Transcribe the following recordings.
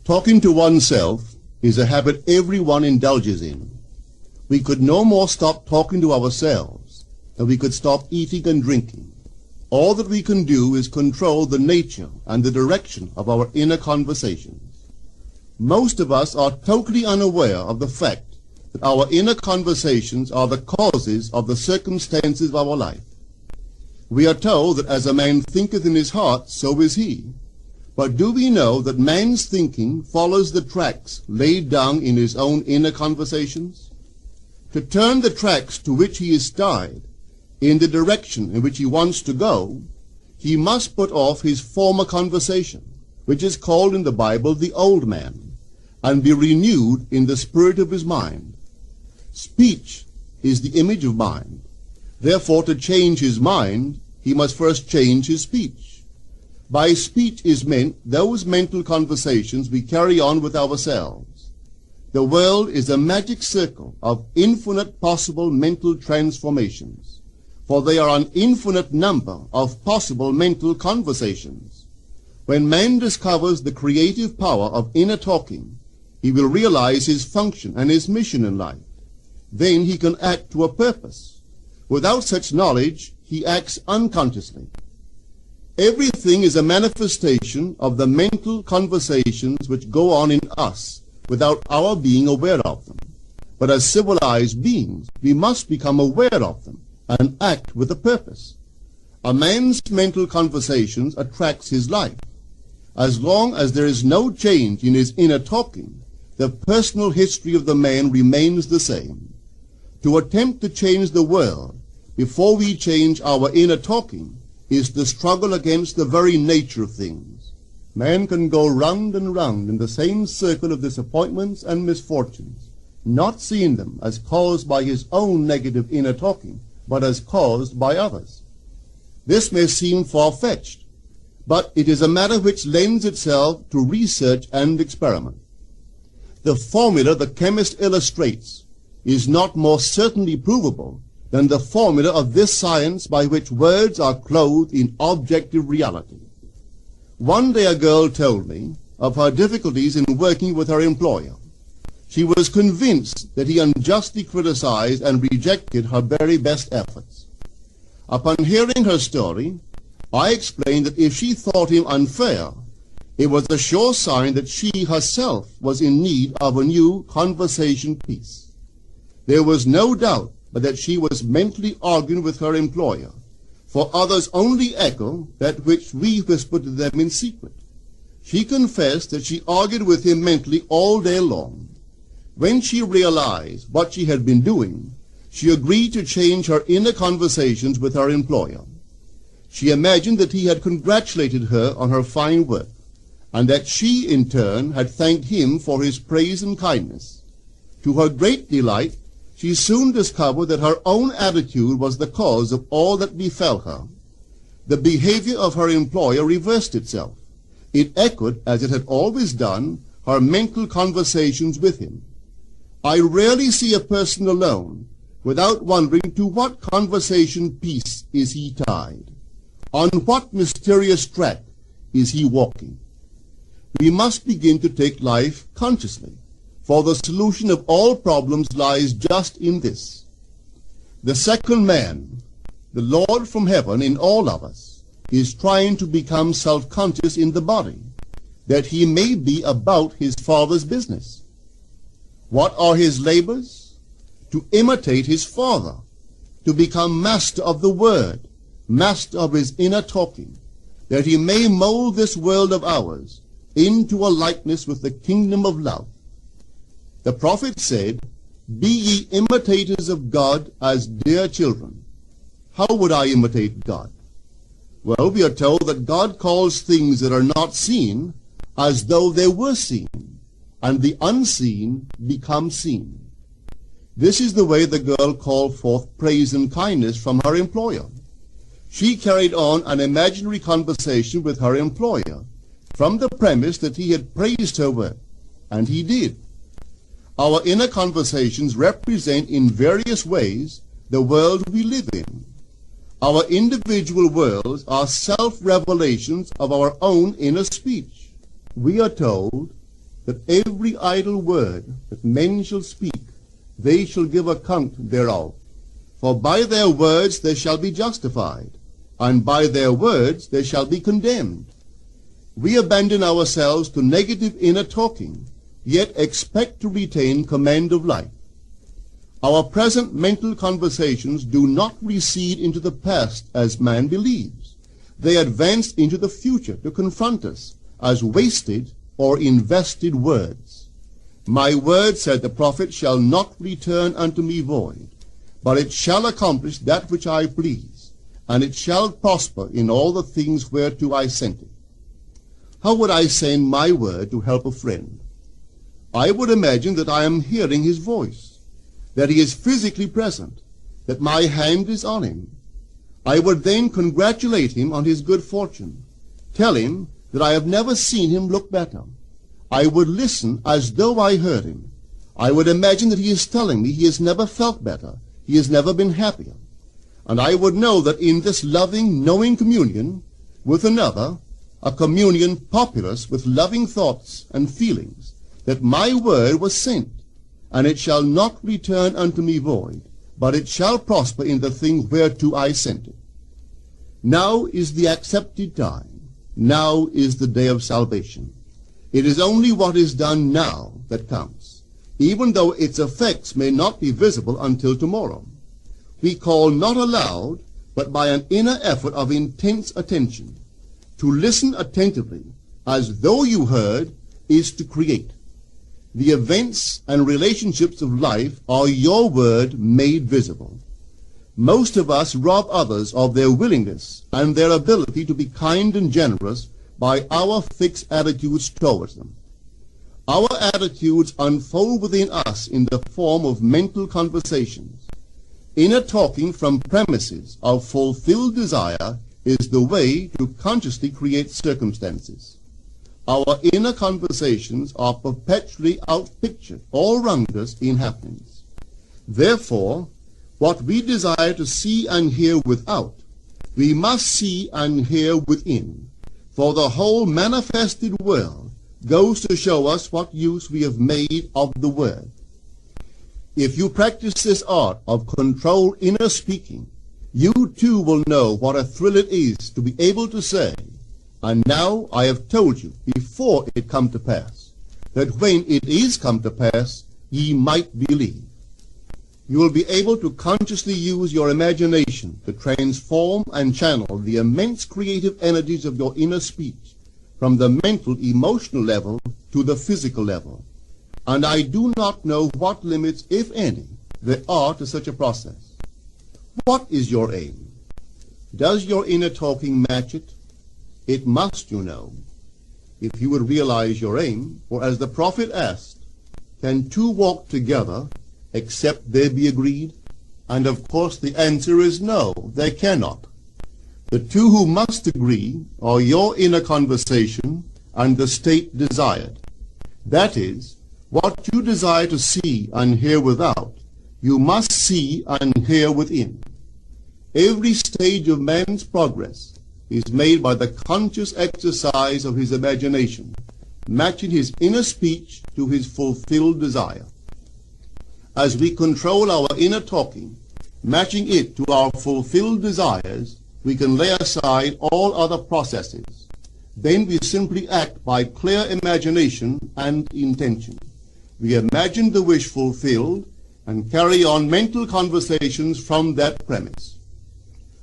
Talking to oneself is a habit everyone indulges in. We could no more stop talking to ourselves than we could stop eating and drinking. All that we can do is control the nature and the direction of our inner conversations. Most of us are totally unaware of the fact that our inner conversations are the causes of the circumstances of our life. We are told that as a man thinketh in his heart, so is he. But do we know that man's thinking follows the tracks laid down in his own inner conversations? To turn the tracks to which he is tied in the direction in which he wants to go, he must put off his former conversation, which is called in the Bible the old man, and be renewed in the spirit of his mind. Speech is the image of mind. Therefore, to change his mind, he must first change his speech. By speech is meant those mental conversations we carry on with ourselves. The world is a magic circle of infinite possible mental transformations, for there are an infinite number of possible mental conversations. When man discovers the creative power of inner talking, he will realize his function and his mission in life. Then he can act to a purpose. Without such knowledge, he acts unconsciously. Everything is a manifestation of the mental conversations which go on in us without our being aware of them. But as civilized beings, we must become aware of them and act with a purpose. A man's mental conversations attracts his life. As long as there is no change in his inner talking, the personal history of the man remains the same. To attempt to change the world before we change our inner talking is the struggle against the very nature of things. Man can go round and round in the same circle of disappointments and misfortunes, not seeing them as caused by his own negative inner talking, but as caused by others. This may seem far-fetched, but it is a matter which lends itself to research and experiment. The formula the chemist illustrates is not more certainly provable than the formula of this science by which words are clothed in objective reality. One day a girl told me of her difficulties in working with her employer. She was convinced that he unjustly criticized and rejected her very best efforts. Upon hearing her story, I explained that if she thought him unfair, it was a sure sign that she herself was in need of a new conversation piece. There was no doubt but that she was mentally arguing with her employer, for others only echo that which we whisper to them in secret. She confessed that she argued with him mentally all day long. When she realized what she had been doing, she agreed to change her inner conversations with her employer. She imagined that he had congratulated her on her fine work, and that she, in turn, had thanked him for his praise and kindness. To her great delight, she soon discovered that her own attitude was the cause of all that befell her. The behavior of her employer reversed itself. It echoed, as it had always done, her mental conversations with him. I rarely see a person alone without wondering to what conversation piece is he tied. On what mysterious track is he walking? We must begin to take life consciously, for the solution of all problems lies just in this. The second man, the Lord from heaven in all of us, is trying to become self-conscious in the body, that he may be about his Father's business. What are his labors? To imitate his Father, to become master of the Word, master of his inner talking, that he may mold this world of ours into a likeness with the kingdom of love. The prophet said, "Be ye imitators of God as dear children." How would I imitate God? Well, we are told that God calls things that are not seen as though they were seen, and the unseen become seen. This is the way the girl called forth praise and kindness from her employer. She carried on an imaginary conversation with her employer from the premise that he had praised her work, and he did. Our inner conversations represent in various ways the world we live in. Our individual worlds are self-revelations of our own inner speech. We are told, that every idle word that men shall speak, they shall give account thereof. For by their words they shall be justified, and by their words they shall be condemned. We abandon ourselves to negative inner talking, yet expect to retain command of life. Our present mental conversations do not recede into the past as man believes. They advance into the future to confront us as wasted or invested words. My word, said the prophet, shall not return unto me void, but it shall accomplish that which I please, and it shall prosper in all the things whereto I sent it. How would I send my word to help a friend? I would imagine that I am hearing his voice, that he is physically present, that my hand is on him. I would then congratulate him on his good fortune, tell him that I have never seen him look better. I would listen as though I heard him. I would imagine that he is telling me he has never felt better, he has never been happier. And I would know that in this loving, knowing communion with another, a communion populous with loving thoughts and feelings, that my word was sent, and it shall not return unto me void, but it shall prosper in the thing whereto I sent it. Now is the accepted time. Now is the day of salvation. It is only what is done now that counts, even though its effects may not be visible until tomorrow. We call not aloud, but by an inner effort of intense attention. To listen attentively, as though you heard, is to create. The events and relationships of life are your word made visible. Most of us rob others of their willingness and their ability to be kind and generous by our fixed attitudes towards them. Our attitudes unfold within us in the form of mental conversations. Inner talking from premises of fulfilled desire is the way to consciously create circumstances. Our inner conversations are perpetually outpictured all around us in happenings. Therefore, what we desire to see and hear without, we must see and hear within, for the whole manifested world goes to show us what use we have made of the word. If you practice this art of controlled inner speaking, you too will know what a thrill it is to be able to say, and now I have told you before it come to pass, that when it is come to pass, ye might believe. You will be able to consciously use your imagination to transform and channel the immense creative energies of your inner speech from the mental, emotional level to the physical level. And I do not know what limits, if any, there are to such a process. What is your aim? Does your inner talking match it? It must, you know, if you would realize your aim, for as the prophet asked, can two walk together except they be agreed? And of course the answer is no, they cannot. The two who must agree are your inner conversation and the state desired. That is, what you desire to see and hear without, you must see and hear within. Every stage of man's progress is made by the conscious exercise of his imagination, matching his inner speech to his fulfilled desire. As we control our inner talking, matching it to our fulfilled desires, we can lay aside all other processes. Then we simply act by clear imagination and intention. We imagine the wish fulfilled and carry on mental conversations from that premise.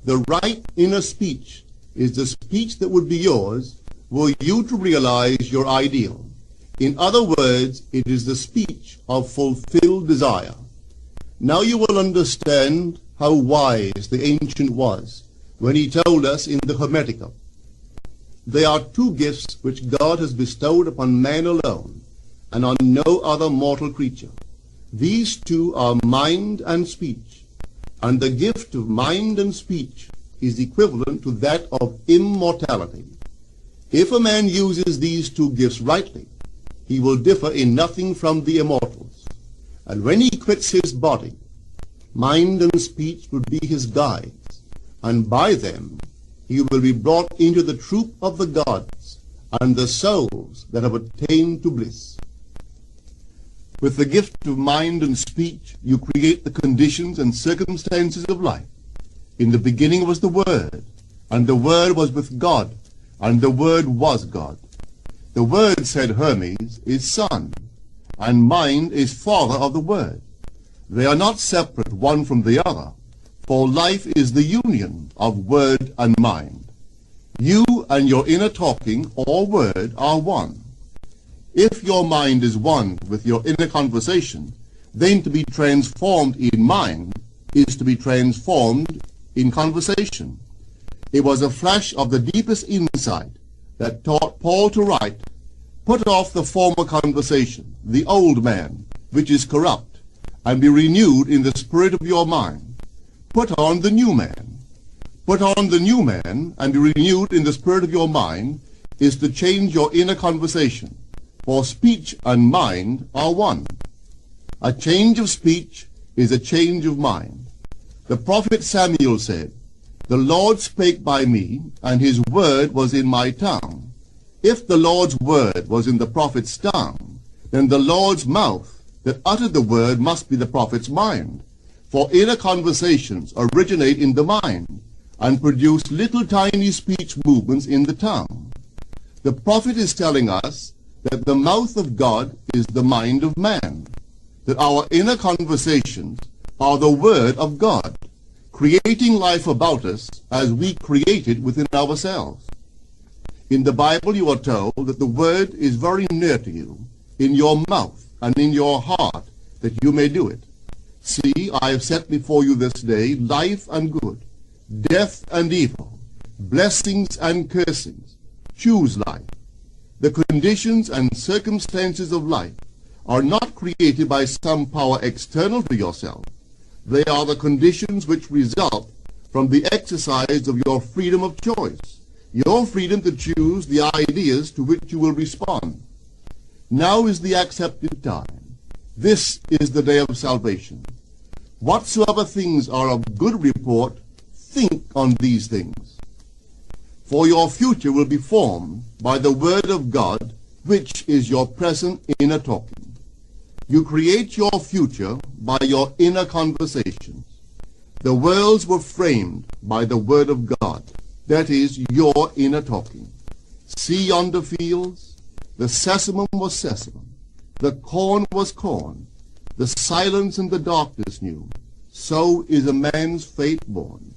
The right inner speech is the speech that would be yours were you to realize your ideal. In other words, it is the speech of fulfilled desire. Now you will understand how wise the ancient was when he told us in the Hermetica, there are two gifts which God has bestowed upon man alone and on no other mortal creature. These two are mind and speech, and the gift of mind and speech is equivalent to that of immortality. If a man uses these two gifts rightly, he will differ in nothing from the immortals. And when he quits his body, mind and speech will be his guides, and by them he will be brought into the troop of the gods and the souls that have attained to bliss. With the gift of mind and speech, you create the conditions and circumstances of life. In the beginning was the Word, and the Word was with God, and the Word was God. The Word, said Hermes, is Son, and mind is Father of the Word. They are not separate one from the other, for life is the union of Word and mind. You and your inner talking or word are one. If your mind is one with your inner conversation, then to be transformed in mind is to be transformed in conversation. It was a flash of the deepest insight that taught Paul to write, "Put off the former conversation, the old man, which is corrupt, and be renewed in the spirit of your mind. Put on the new man." Put on the new man and be renewed in the spirit of your mind is to change your inner conversation, for speech and mind are one. A change of speech is a change of mind. The prophet Samuel said, "The Lord spake by me, and his word was in my tongue." If the Lord's word was in the prophet's tongue, then the Lord's mouth that uttered the word must be the prophet's mind. For inner conversations originate in the mind and produce little tiny speech movements in the tongue. The prophet is telling us that the mouth of God is the mind of man, that our inner conversations are the word of God, creating life about us as we create it within ourselves. In the Bible you are told that the word is very near to you, in your mouth and in your heart, that you may do it. See, I have set before you this day life and good, death and evil, blessings and cursings. Choose life. The conditions and circumstances of life are not created by some power external to yourself. They are the conditions which result from the exercise of your freedom of choice, your freedom to choose the ideas to which you will respond. Now is the accepted time. This is the day of salvation. Whatsoever things are of good report, think on these things. For your future will be formed by the word of God, which is your present inner talking. You create your future by your inner conversations. The worlds were framed by the word of God, that is, your inner talking. See yonder fields? The sesamum was sesamum, the corn was corn, the silence and the darkness knew. So is a man's fate born.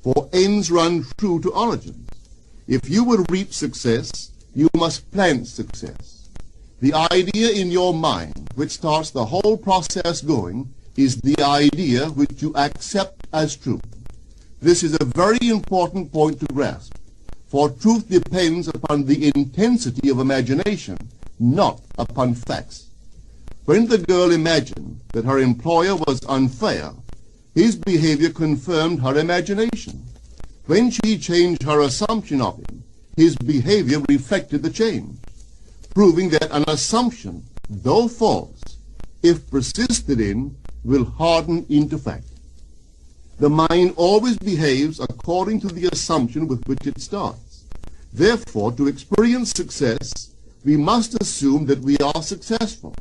For ends run true to origins. If you would reap success, you must plant success. The idea in your mind which starts the whole process going is the idea which you accept as truth. This is a very important point to grasp, for truth depends upon the intensity of imagination, not upon facts. When the girl imagined that her employer was unfair, his behavior confirmed her imagination. When she changed her assumption of him, his behavior reflected the change, proving that an assumption, though false, if persisted in, will harden into fact. The mind always behaves according to the assumption with which it starts. Therefore, to experience success, we must assume that we are successful.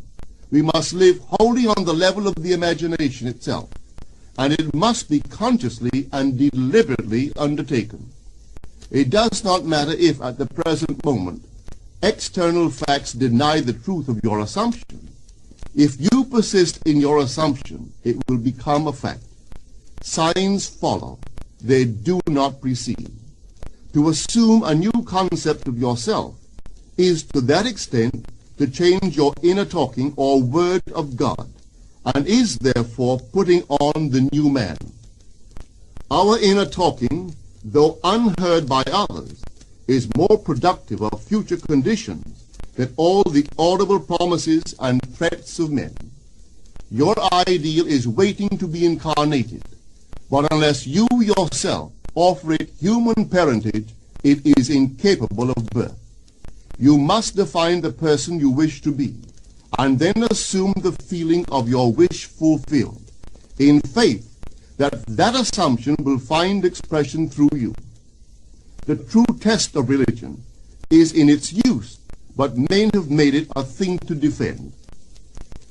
We must live wholly on the level of the imagination itself, and it must be consciously and deliberately undertaken. It does not matter if, at the present moment, external facts deny the truth of your assumption. If you persist in your assumption, it will become a fact. Signs follow, they do not precede. To assume a new concept of yourself is to that extent to change your inner talking or word of God, and is therefore putting on the new man. Our inner talking, though unheard by others, is more productive of future conditions than all the audible promises and threats of men. Your ideal is waiting to be incarnated, but unless you yourself offer it human parentage, it is incapable of birth. You must define the person you wish to be, and then assume the feeling of your wish fulfilled, in faith that that assumption will find expression through you. The true test of religion is in its use, but men have made it a thing to defend.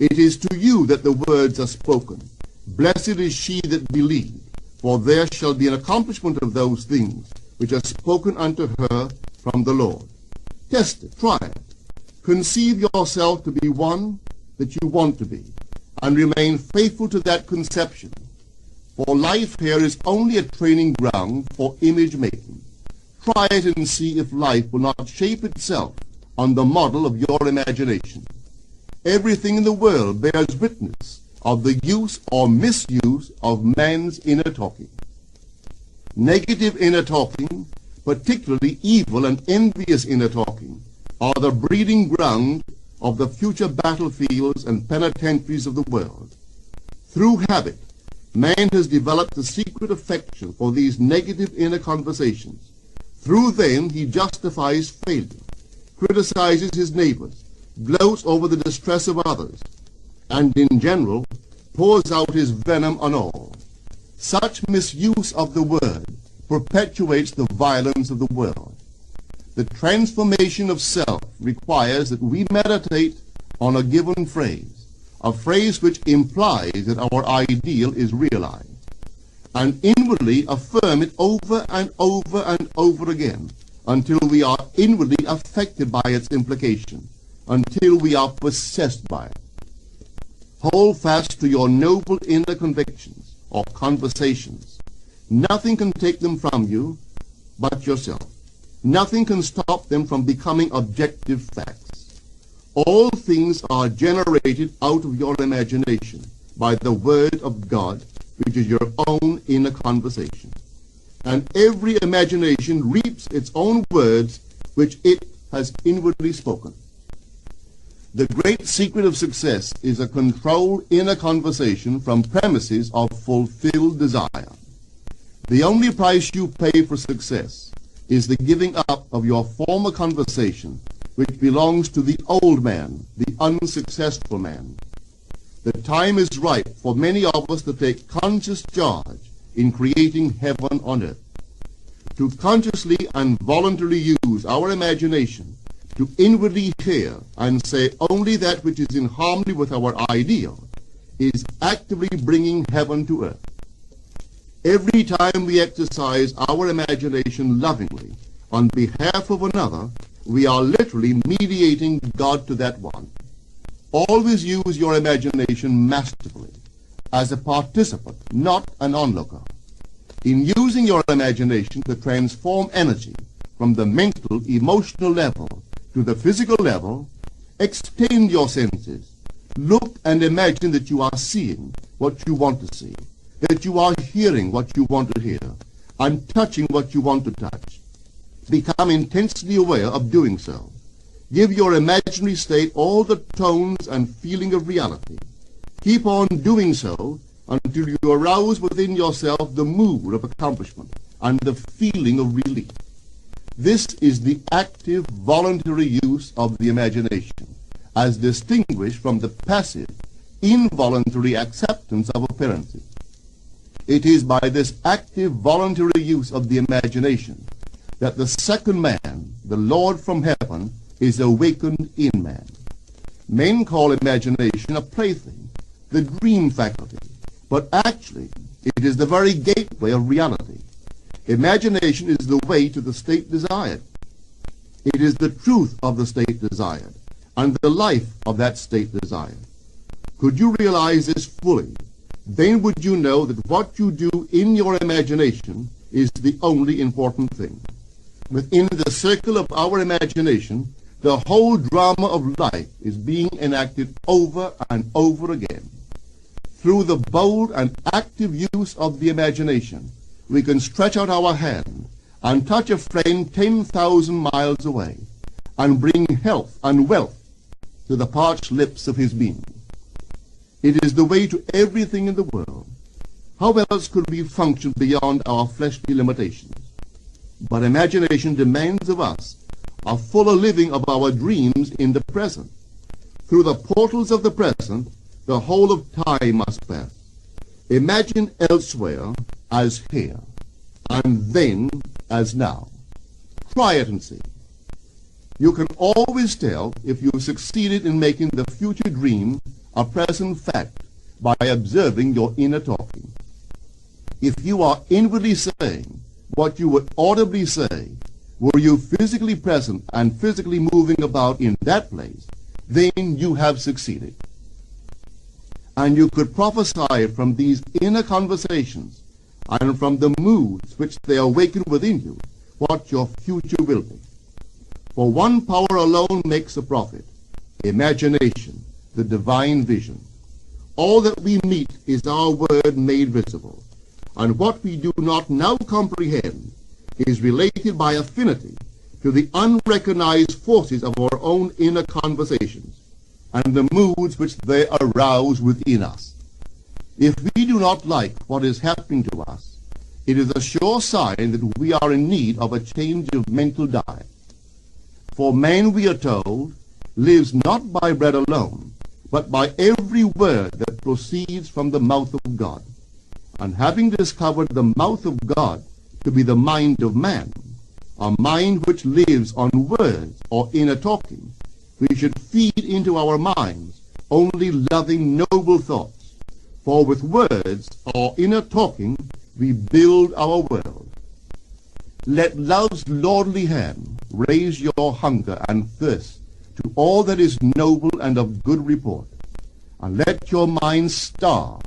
It is to you that the words are spoken. Blessed is she that believed, for there shall be an accomplishment of those things which are spoken unto her from the Lord. Test it, try it. Conceive yourself to be one that you want to be, and remain faithful to that conception. For life here is only a training ground for image making. Try it and see if life will not shape itself on the model of your imagination. Everything in the world bears witness of the use or misuse of man's inner talking. Negative inner talking, particularly evil and envious inner talking, are the breeding ground of the future battlefields and penitentiaries of the world. Through habit, man has developed a secret affection for these negative inner conversations. Through them he justifies failure, criticizes his neighbors, gloats over the distress of others, and in general pours out his venom on all. Such misuse of the word perpetuates the violence of the world. The transformation of self requires that we meditate on a given phrase, a phrase which implies that our ideal is realized, and inwardly affirm it over and over and over again until we are inwardly affected by its implication, until we are possessed by it. Hold fast to your noble inner convictions or conversations. Nothing can take them from you but yourself. Nothing can stop them from becoming objective facts. All things are generated out of your imagination by the Word of God, which is your own inner conversation. And every imagination reaps its own words which it has inwardly spoken. The great secret of success is a controlled inner conversation from premises of fulfilled desire. The only price you pay for success is the giving up of your former conversation, which belongs to the old man, the unsuccessful man. The time is ripe for many of us to take conscious charge in creating heaven on earth. To consciously and voluntarily use our imagination to inwardly hear and say only that which is in harmony with our ideal is actively bringing heaven to earth. Every time we exercise our imagination lovingly on behalf of another, we are literally mediating God to that one. Always use your imagination masterfully, as a participant, not an onlooker. In using your imagination to transform energy from the mental, emotional level to the physical level, extend your senses. Look and imagine that you are seeing what you want to see, that you are hearing what you want to hear, and touching what you want to touch. Become intensely aware of doing so. Give your imaginary state all the tones and feeling of reality. Keep on doing so until you arouse within yourself the mood of accomplishment and the feeling of relief. This is the active, voluntary use of the imagination, as distinguished from the passive, involuntary acceptance of appearances. It is by this active, voluntary use of the imagination that the second man, the Lord from heaven, is awakened in man. Men call imagination a plaything, the dream faculty, but actually it is the very gateway of reality. Imagination is the way to the state desired. It is the truth of the state desired, and the life of that state desired. Could you realize this fully, then would you know that what you do in your imagination is the only important thing. Within the circle of our imagination, the whole drama of life is being enacted over and over again. Through the bold and active use of the imagination, we can stretch out our hand and touch a friend 10,000 miles away and bring health and wealth to the parched lips of his being. It is the way to everything in the world. How else could we function beyond our fleshly limitations? But imagination demands of us a fuller living of our dreams in the present. Through the portals of the present, the whole of time must pass. Imagine elsewhere as here, and then as now. Try it and see. You can always tell if you succeeded in making the future dream a present fact by observing your inner talking. If you are inwardly saying what you would audibly say, were you physically present and physically moving about in that place, then you have succeeded. And you could prophesy from these inner conversations and from the moods which they awaken within you what your future will be. For one power alone makes a prophet, imagination, the divine vision. All that we meet is our word made visible, and what we do not now comprehend is related by affinity to the unrecognized forces of our own inner conversations and the moods which they arouse within us. If we do not like what is happening to us, it is a sure sign that we are in need of a change of mental diet. For man, we are told, lives not by bread alone, but by every word that proceeds from the mouth of God. And having discovered the mouth of God to be the mind of man, a mind which lives on words or inner talking, we should feed into our minds only loving, noble thoughts. For with words or inner talking we build our world. Let love's lordly hand raise your hunger and thirst to all that is noble and of good report, and let your mind starve